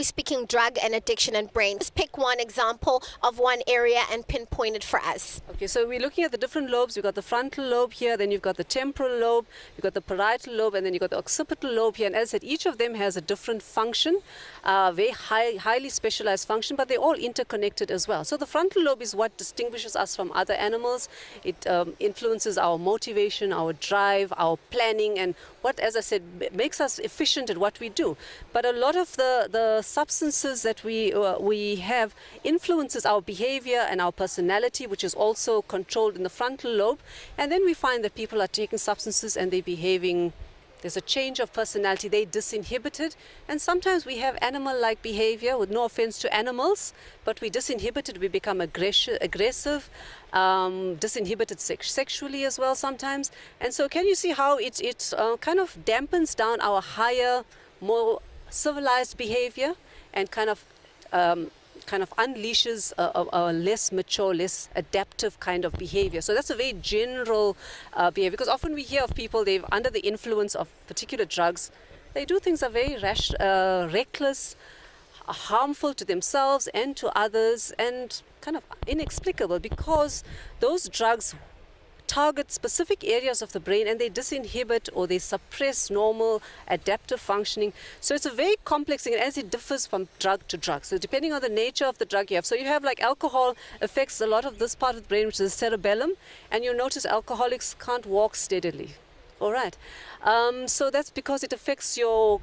we're speaking drug and addiction and brain. Just pick one example of one area and pinpoint it for us. Okay, so we're looking at the different lobes. You've got the frontal lobe here, then you've got the temporal lobe, you've got the parietal lobe, and then you've got the occipital lobe here. And as I said, each of them has a different function, very highly specialized function, but they're all interconnected as well. So the frontal lobe is what distinguishes us from other animals. It influences our motivation, our drive, our planning, and what, as I said, makes us efficient at what we do. But a lot of the substances that we have influences our behavior and our personality, which is also controlled in the frontal lobe. And then we find that people are taking substances and they're behaving. There's a change of personality, they disinhibited, and sometimes we have animal-like behavior, with no offense to animals, but we disinhibited, we become aggressive, disinhibited sexually as well sometimes. And so can you see how it kind of dampens down our higher, more civilized behavior and kind of unleashes a less mature, less adaptive kind of behavior. So that's a very general behavior, because often we hear of people, they're under the influence of particular drugs. They do things that are very reckless, harmful to themselves and to others, and kind of inexplicable, because those drugs target specific areas of the brain and they disinhibit or they suppress normal adaptive functioning. So it's a very complex thing, as it differs from drug to drug. So depending on the nature of the drug you have. So you have, like, alcohol affects a lot of this part of the brain, which is the cerebellum, and you'll notice alcoholics can't walk steadily. All right. So that's because it affects your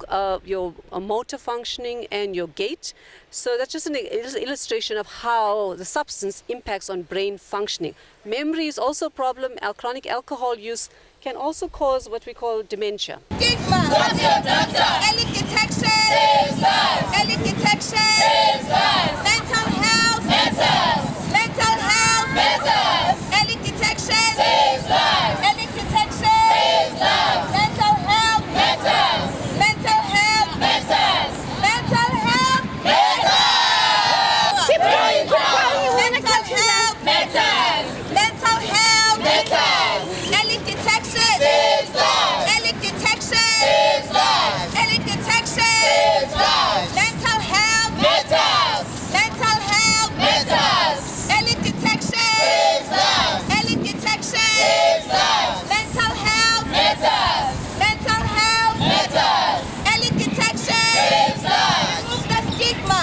motor functioning and your gait. So that's just an illustration of how the substance impacts on brain functioning. Memory is also a problem. Chronic alcohol use can also cause what we call dementia. Stigma. What's your doctor? Early detection. Saves lives. Early detection. Saves lives. Mental health. Matters. Mental health. Matters. Early detection. Saves lives. Early detection. Saves lives. Mental health. Matters. Mental health. Matters. Mental health. Matters. Keep going, keep going. You want to Mental catch health. Matters. Mental health. Matters. Early detection. Saves lives. Early detection. Saves lives. Early detection. Saves lives. Mental health. Matters. Mental health. Matters. Early detection. Saves lives. Early detection. Saves lives. Mental health. Matters. Mental health. Matters. Early detection. Saves lives. Remove the stigma.